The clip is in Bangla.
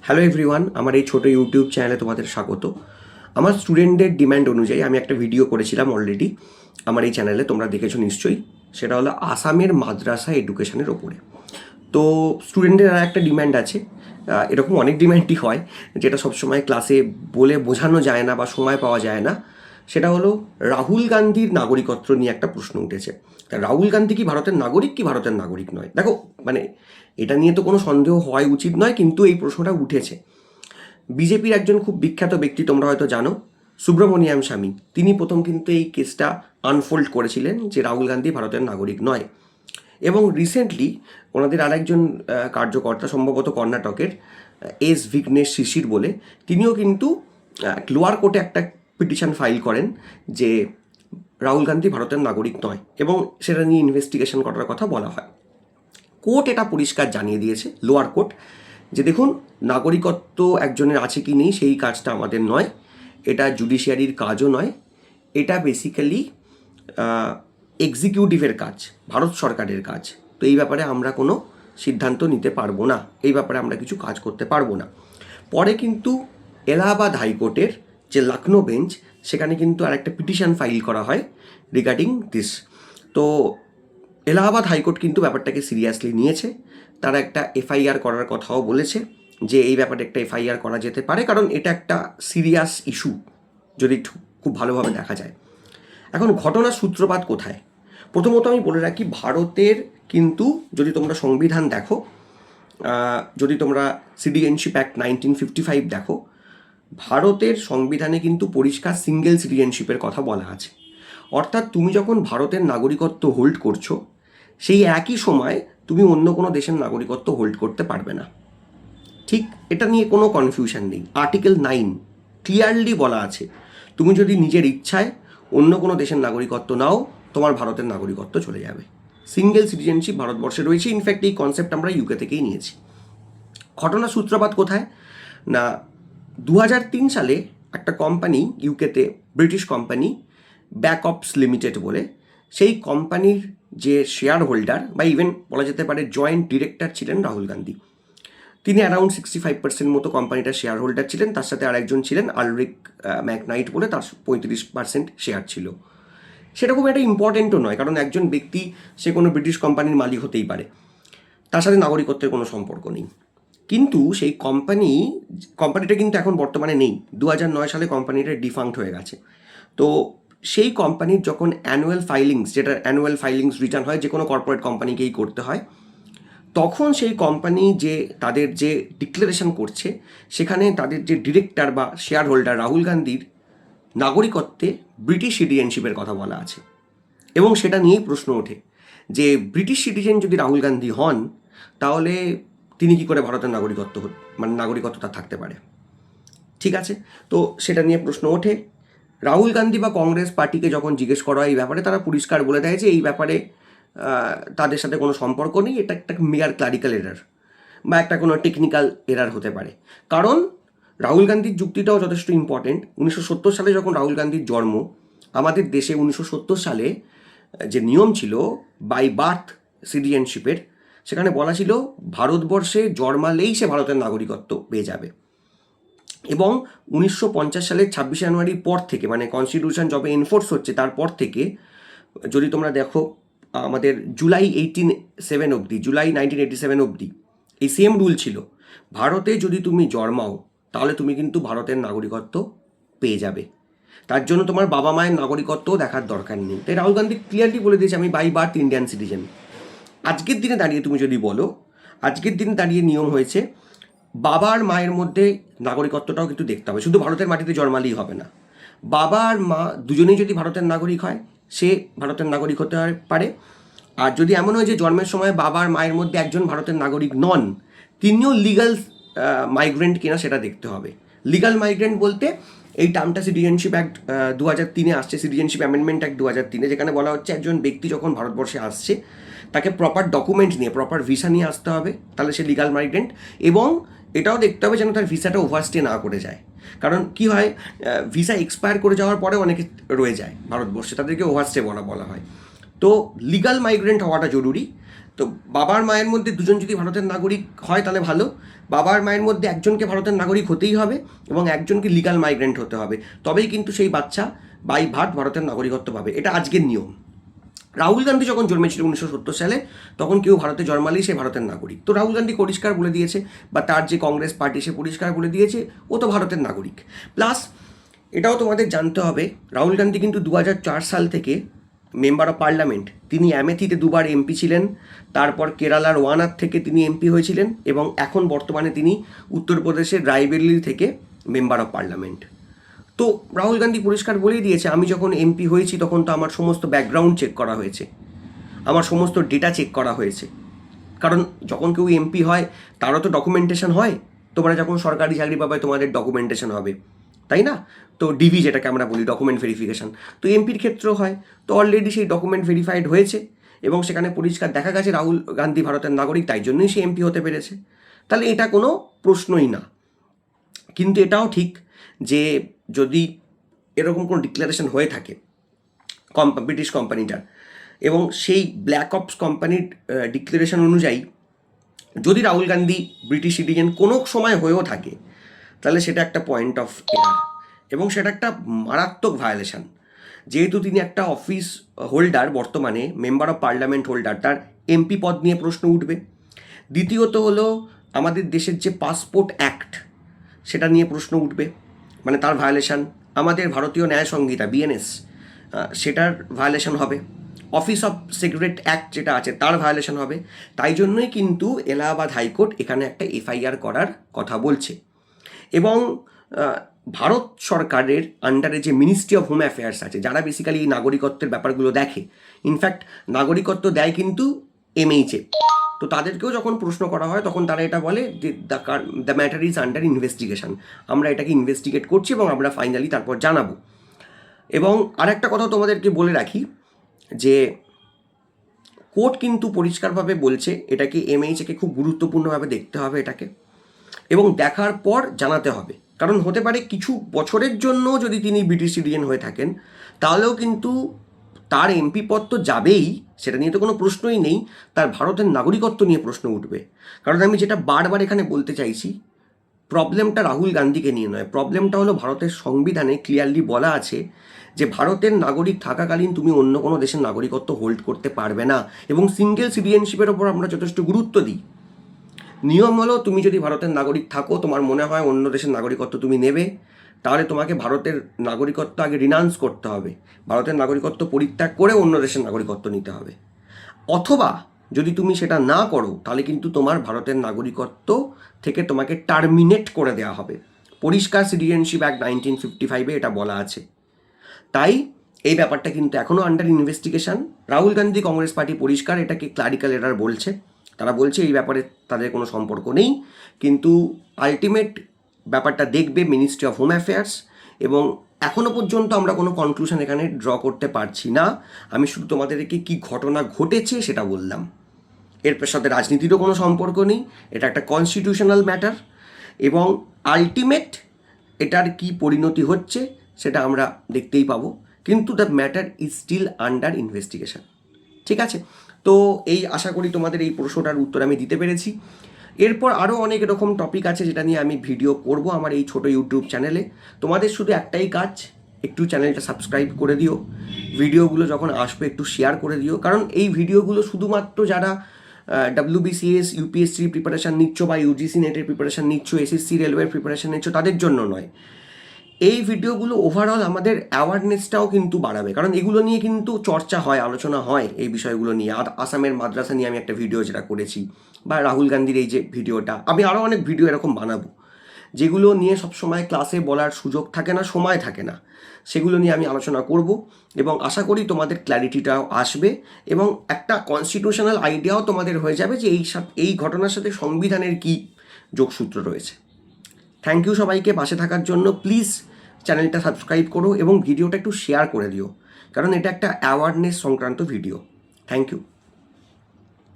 হ্যালো এভরিওয়ান, আমার এই ছোটো ইউটিউব চ্যানেলে তোমাদের স্বাগত। আমার স্টুডেন্টদের ডিম্যান্ড অনুযায়ী আমি একটা ভিডিও করেছিলাম অলরেডি আমার এই চ্যানেলে, তোমরা দেখেছো নিশ্চয়ই। সেটা হলো আসামের মাদ্রাসা এডুকেশনের ওপরে। তো স্টুডেন্টদের আর একটা ডিম্যান্ড আছে, এরকম অনেক ডিম্যান্ডই হয় যেটা সবসময় ক্লাসে বলে বোঝানো যায় না বা সময় পাওয়া যায় না। সেটা হলো রাহুল গান্ধীর নাগরিকত্ব নিয়ে একটা প্রশ্ন উঠেছে। রাহুল গান্ধী কি ভারতের নাগরিক কি ভারতের নাগরিক নয়? দেখো, মানে এটা নিয়ে তো কোনো সন্দেহ হওয়াই উচিত নয়, কিন্তু এই প্রশ্নটা উঠেছে। বিজেপির একজন খুব বিখ্যাত ব্যক্তি, তোমরা হয়তো জানো, সুব্রমণিয়াম স্বামী, তিনি প্রথম কিন্তু এই কেসটা আনফোল্ড করেছিলেন যে রাহুল গান্ধী ভারতের নাগরিক নয়। এবং রিসেন্টলি ওনাদের আরেকজন কার্যকর্তা, সম্ভবত কর্ণাটকের এস ভিঘ্নেশ শিশির বলে, তিনিও কিন্তু লোয়ার কোর্টে একটা পিটিশন ফাইল করেন যে রাহুল গান্ধী ভারতের নাগরিক নয়, এবং সেটা নিয়ে ইনভেস্টিগেশন করার কথা বলা হয়। কোর্ট এটা পরিষ্কার জানিয়ে দিয়েছে, লোয়ার কোর্ট, যে দেখুন, নাগরিকত্ব একজনের আছে কি নেই সেই কাজটা আমাদের নয়, এটা জুডিশিয়ারির কাজও নয়, এটা বেসিক্যালি এক্সিকিউটিভের কাজ, ভারত সরকারের কাজ। তো এই ব্যাপারে আমরা কোনো সিদ্ধান্ত নিতে পারবো না, এই ব্যাপারে আমরা কিছু কাজ করতে পারবো না। পরে কিন্তু এলাহাবাদ হাইকোর্টের যে লখনৌ বেঞ্চ, সেখানে কিন্তু আর একটা পিটিশন ফাইল করা হয় রিগার্ডিং দিস। তো এলাহাবাদ হাইকোর্ট কিন্তু ব্যাপারটাকে সিরিয়াসলি নিয়েছে, তারা একটা এফআইআর করার কথাও বলেছে যে এই ব্যাপারে একটা এফআইআর করা যেতে পারে, কারণ এটা একটা সিরিয়াস ইস্যু যদি খুব ভালোভাবে দেখা যায়। এখন ঘটনার সূত্রপাত কোথায়? প্রথমত আমি বলে রাখি, ভারতের কিন্তু যদি তোমরা সংবিধান দেখো, যদি তোমরা সিটিজেনশিপ অ্যাক্ট 1955 দেখো, ভারতের সংবিধানে কিন্তু পরিষ্কার সিঙ্গেল সিটিজেনশিপের কথা বলা আছে। অর্থাৎ তুমি যখন ভারতের নাগরিকত্ব হোল্ড করছো, সেই একই সময় তুমি অন্য কোনো দেশের নাগরিকত্ব হোল্ড করতে পারবে না। ঠিক, এটা নিয়ে কোনো কনফিউশন নেই। আর্টিকেল 9 ক্লিয়ারলি বলা আছে, তুমি যদি নিজের ইচ্ছায় অন্য কোনো দেশের নাগরিকত্ব নাও, তোমার ভারতের নাগরিকত্ব চলে যাবে। সিঙ্গেল সিটিজেনশিপ ভারতবর্ষে রয়েছে। ইনফ্যাক্ট এই কনসেপ্ট আমরা ইউকে থেকেই নিয়েছি। ঘটনার সূত্রপাত কোথায় না, 2003 সালে একটা কোম্পানি ইউকেতে, ব্রিটিশ কোম্পানি ব্যাকঅপস লিমিটেড বলে, সেই কোম্পানির যে শেয়ার হোল্ডার বা ইভেন বলা যেতে পারে জয়েন্ট ডিরেক্টর ছিলেন রাহুল গান্ধী। তিনি অ্যারাউন্ড 65% মতো কোম্পানিটার শেয়ার হোল্ডার ছিলেন। তার সাথে আরেকজন ছিলেন আলরিক ম্যাকনাইট বলে, তার 35% শেয়ার ছিল। সেটা খুব একটা ইম্পর্টেন্টও নয়, কারণ একজন ব্যক্তি সে কোনো ব্রিটিশ কোম্পানির মালিক হতেই পারে, তার সাথে নাগরিকত্বের কোনো সম্পর্ক নেই। কিন্তু সেই কোম্পানিটা কিন্তু এখন বর্তমানে নেই। 2009 সালে কোম্পানিটা ডিফাঙ্ক্ট হয়ে গেছে। তো সেই কোম্পানির যখন অ্যানুয়াল ফাইলিংস, যেটা অ্যানুয়াল ফাইলিংস রিটার্ন হয়, যে কোনো কর্পোরেট কোম্পানিকেই করতে হয়, তখন সেই কোম্পানি যে তাদের যে ডিক্লারেশন করছে, সেখানে তাদের যে ডিরেক্টর বা শেয়ার হোল্ডার রাহুল গান্ধীর নাগরিকত্বে ব্রিটিশ সিটিজেনশিপের কথা বলা আছে। এবং সেটা নিয়েই প্রশ্ন ওঠে যে ব্রিটিশ সিটিজেন যদি রাহুল গান্ধী হন, তাহলে তিনি কী করে ভারতের নাগরিকত্ব তার থাকতে পারে? ঠিক আছে, তো সেটা নিয়ে প্রশ্ন ওঠে। রাহুল গান্ধী বা কংগ্রেস পার্টিকে যখন জিজ্ঞেস করা হয় এই ব্যাপারে, তারা পরিষ্কার বলে দেয় যে এই ব্যাপারে তাদের সাথে কোনো সম্পর্ক নেই, এটা একটা মেয়ার ক্লারিক্যাল এরার বা একটা কোনো টেকনিক্যাল এরার হতে পারে। কারণ রাহুল গান্ধীর যুক্তিটাও যথেষ্ট ইম্পর্টেন্ট। 1970 সালে যখন রাহুল গান্ধীর জন্ম, আমাদের দেশে 1970 সালে যে নিয়ম ছিল বাই বার্থ সিটিজেনশিপের, সেখানে বলা ছিল ভারতবর্ষে জন্মালেই সে ভারতের নাগরিকত্ব পেয়ে যাবে। এবং 1950 সালের 26 জানুয়ারির পর থেকে, মানে কনস্টিটিউশন যবে এনফোর্স হচ্ছে তারপর থেকে, যদি তোমরা দেখো আমাদের জুলাই 1987 অবধি এই সেম রুল ছিল, ভারতে যদি তুমি জন্মাও তাহলে তুমি কিন্তু ভারতের নাগরিকত্ব পেয়ে যাবে। তার জন্য তোমার বাবা মায়ের নাগরিকত্বও দেখার দরকার নেই। তাই রাহুল গান্ধী ক্লিয়ারলি বলে দিয়েছে, আমি বাই বার্থ ইন্ডিয়ান সিটিজেন। আজকের দিনে দাঁড়িয়ে তুমি যদি বলো, আজকের দিনে দাঁড়িয়ে নিয়ম হয়েছে বাবার মায়ের মধ্যে নাগরিকত্বটাও কিন্তু দেখতে হবে, শুধু ভারতের মাটিতে জন্মালেই হবে না। বাবা আর মা দুজনেই যদি ভারতের নাগরিক হয়, সে ভারতের নাগরিক হতে পারে। আর যদি এমন হয় যে জন্মের সময় বাবা আর মায়ের মধ্যে একজন ভারতের নাগরিক নন, তিনিও লিগাল মাইগ্রেন্ট কিনা সেটা দেখতে হবে। লিগাল মাইগ্রেন্ট বলতে এই টার্মটা সিটিজেনশিপ অ্যাক্ট 2003 আসছে, সিটিজেনশিপ অ্যামেন্ডমেন্ট অ্যাক্ট 2003, যেখানে বলা হচ্ছে একজন ব্যক্তি যখন ভারতবর্ষে আসছে, তাকে প্রপার ডকুমেন্ট নিয়ে, প্রপার ভিসা নিয়ে আসতে হবে, তাহলে সে লিগাল মাইগ্রেন্ট। এবং এটাও দেখতে হবে যেন তার ভিসাটা ওভারস্টে না করে যায়। কারণ কি হয়, ভিসা এক্সপায়ার করে যাওয়ার পরে অনেকে রয়ে যায় ভারতবর্ষে, তাদেরকে ওভারস্টে বলা হয়। তো লিগাল মাইগ্রেন্ট হওয়াটা জরুরি। তো বাবার মায়ের মধ্যে দুজন যদি ভারতের নাগরিক হয় তাহলে ভালো, বাবার মায়ের মধ্যে একজনকে ভারতের নাগরিক হতেই হবে এবং একজনকে লিগাল মাইগ্রেন্ট হতে হবে, তবেই কিন্তু সেই বাচ্চা বাই ভার্থ ভারতের নাগরিকত্ব পাবে। এটা আজকের নিয়ম। রাহুল গান্ধী যখন জন্মেছিল 1970 সালে, তখন কেউ ভারতে জন্মালেই সে ভারতের নাগরিক। তো রাহুল গান্ধী পরিষ্কার বলে দিয়েছে, বা তার যে কংগ্রেস পার্টি সে পরিষ্কার বলে দিয়েছে ও তো ভারতের নাগরিক। প্লাস এটাও তোমাদের জানতে হবে, রাহুল গান্ধী কিন্তু 2004 সাল থেকে মেম্বার অফ পার্লামেন্ট, তিনি অ্যামেথিতে 2বার এমপি ছিলেন, তারপর কেরালার ওয়ানাদ থেকে তিনি এমপি হয়েছিলেন, এবং এখন বর্তমানে তিনি উত্তরপ্রদেশের রায়বেরেলি থেকে মেম্বার অফ পার্লামেন্ট। তো রাহুল গান্ধী পরিষ্কার বলেই দিয়েছে, আমি যখন এমপি হয়েছি তখন তো আমার সমস্ত ব্যাকগ্রাউন্ড চেক করা হয়েছে, আমার সমস্ত ডেটা চেক করা হয়েছে। কারণ যখন কেউ এমপি হয় তারও তো ডকুমেন্টেশন হয়, তোমরা যখন সরকারি চাকরি পাবে তোমাদের ডকুমেন্টেশন হবে, তাই না? তো ডিভি যেটাকে আমরা বলি, ডকুমেন্ট ভেরিফিকেশান, তো এমপির ক্ষেত্রেও হয়। তো অলরেডি সেই ডকুমেন্ট ভেরিফাইড হয়েছে এবং সেখানে পরিষ্কার দেখা গেছে রাহুল গান্ধী ভারতের নাগরিক, তাই জন্যই সে এমপি হতে পেরেছে। তাহলে এটা কোনো প্রশ্নই না। কিন্তু এটাও ঠিক যে যদি এরকম কোনো ডিক্লারেশন হয়ে থাকে ব্রিটিশ কোম্পানিটার, এবং সেই ব্ল্যাক অপস কোম্পানির ডিক্লারেশন অনুযায়ী যদি রাহুল গান্ধী ব্রিটিশ সিটিজেন কোনো সময় হয়েও থাকে, তাহলে সেটা একটা পয়েন্ট অফ এরার এবং সেটা একটা মারাত্মক ভায়োলেশন। যেহেতু তিনি একটা অফিস হোল্ডার, বর্তমানে মেম্বার অফ পার্লামেন্ট হোল্ডার, তার এমপি পদ নিয়ে প্রশ্ন উঠবে। দ্বিতীয়ত হলো আমাদের দেশের যে পাসপোর্ট অ্যাক্ট সেটা নিয়ে প্রশ্ন উঠবে, মানে তার ভায়োলেশন। আমাদের ভারতীয় ন্যায় সংহিতা বিএনএস, সেটার ভায়োলেশন হবে। অফিস অফ সিক্রেট অ্যাক্ট যেটা আছে তার ভায়োলেশন হবে। তাই জন্যই কিন্তু এলাহাবাদ হাইকোর্ট এখানে একটা এফআইআর করার কথা বলছে। এবং ভারত সরকারের আন্ডারে যে মিনিস্ট্রি অফ হোম অ্যাফেয়ার্স আছে, যারা বেসিক্যালি এই নাগরিকত্বের ব্যাপারগুলো দেখে, ইনফ্যাক্ট নাগরিকত্ব দেয় কিন্তু এমএইচএ, তো তাদেরকেও যখন প্রশ্ন করা হয় তখন তারা এটা বলে যে the matter is under investigation, আমরা এটাকে ইনভেস্টিগেট করছি এবং আমরা ফাইনালি তারপর জানাবো। এবং আরেকটা কথা তোমাদেরকে বলে রাখি যে কোর্ট কিন্তু পরিষ্কারভাবে বলছে এটাকে এমএইচএকে খুব গুরুত্বপূর্ণভাবে দেখতে হবে এটাকে, এবং দেখার পর জানাতে হবে। কারণ হতে পারে কিছু বছরের জন্য যদি তিনি ব্রিটিশ সিটিজেন হয়ে থাকেন, তাহলেও কিন্তু তার এমপি পদ তো যাবেই, সেটা নিয়ে তো কোনো প্রশ্নই নেই, তার ভারতের নাগরিকত্ব নিয়ে প্রশ্ন উঠবে। কারণ আমি যেটা বারবার এখানে বলতে চাইছি, প্রবলেমটা রাহুল গান্ধীকে নিয়ে নয়, প্রবলেমটা হলো ভারতের সংবিধানে ক্লিয়ারলি বলা আছে যে ভারতের নাগরিক থাকাকালীন তুমি অন্য কোনো দেশের নাগরিকত্ব হোল্ড করতে পারবে না, এবং সিঙ্গেল সিটিজেনশিপের ওপর আমরা যথেষ্ট গুরুত্ব দিই। নিয়ম হলো তুমি যদি ভারতের নাগরিক থাকো, তোমার মনে হয় অন্য দেশের নাগরিকত্ব তুমি নেবে, তাহলে তোমাকে ভারতের নাগরিকত্ব আগে রিনাউন্স করতে হবে, ভারতের নাগরিকত্ব পরিত্যাগ করে অন্য দেশের নাগরিকত্ব নিতে হবে। অথবা যদি তুমি সেটা না করো, তাহলে কিন্তু তোমার ভারতের নাগরিকত্ব থেকে তোমাকে টার্মিনেট করে দেওয়া হবে। পরিষ্কার সিটিজেনশিপ অ্যাক্ট 1955-এ এটা বলা আছে। তাই এই ব্যাপারটা কিন্তু এখনও under investigation. Rahul Gandhi Congress party পরিষ্কার এটাকে ক্লারিক্যাল এরার বলছে, তারা বলছে এই ব্যাপারে তাদের কোনো সম্পর্ক নেই, কিন্তু আলটিমেট ব্যাপারটা দেখবে মিনিস্ট্রি অফ হোম অ্যাফেয়ার্স। এবং এখনও পর্যন্ত আমরা কোনো কনক্লুশন এখানে ড্র করতে পারছি না, আমি শুধু তোমাদেরকে কি ঘটনা ঘটেছে সেটা বললাম। এর সাথে রাজনীতিরও কোনো সম্পর্ক নেই, এটা একটা কনস্টিটিউশনাল ম্যাটার, এবং আলটিমেট এটার কি পরিণতি হচ্ছে সেটা আমরা দেখতেই পাবো, কিন্তু the matter is still under investigation. ঠিক আছে, তো এই আশা করি তোমাদের এই প্রশ্নটার উত্তর আমি দিতে পেরেছি। এরপর আরও অনেক রকম টপিক আছে যেটা নিয়ে আমি ভিডিও করব আমার এই ছোটো ইউটিউব চ্যানেলে। তোমাদের শুধু একটাই কাজ, একটু চ্যানেলটা সাবস্ক্রাইব করে দিও, ভিডিওগুলো যখন আসবে একটু শেয়ার করে দিও, কারণ এই ভিডিওগুলো শুধুমাত্র যারা WBCS ইউপিএসসি প্রিপারেশান নিচ্ছ বা ইউজিসি নেটের প্রিপারেশান নিচ্ছ, এসএসসি রেলওয়ের প্রিপারেশান নিচ্ছ, তাদের জন্য নয়। এই ভিডিওগুলো ওভারঅল আমাদের অ্যাওয়ারনেসটাও কিন্তু বাড়াবে, কারণ এগুলো নিয়ে কিন্তু চর্চা হয়, আলোচনা হয় এই বিষয়গুলো নিয়ে। আর আসামের মাদ্রাসা নিয়ে আমি একটা ভিডিও যেটা করেছি, বা রাহুল গান্ধীর এই যে ভিডিওটা, আমি আরও অনেক ভিডিও এরকম বানাবো যেগুলো নিয়ে সবসময় ক্লাসে বলার সুযোগ থাকে না, সময় থাকে না, সেগুলো নিয়ে আমি আলোচনা করব। এবং আশা করি তোমাদের ক্ল্যারিটিটাও আসবে এবং একটা কনস্টিটিউশনাল আইডিয়াও তোমাদের হয়ে যাবে যে এই ঘটনার সাথে সংবিধানের কী যোগসূত্র রয়েছে। থ্যাংক ইউ সবাইকে পাশে থাকার জন্য। প্লিজ চ্যানেলটা সাবস্ক্রাইব করো এবং ভিডিওটা একটু শেয়ার করে দিও, কারণ এটা একটা অ্যাওয়ারনেস সংক্রান্ত ভিডিও। Thank you.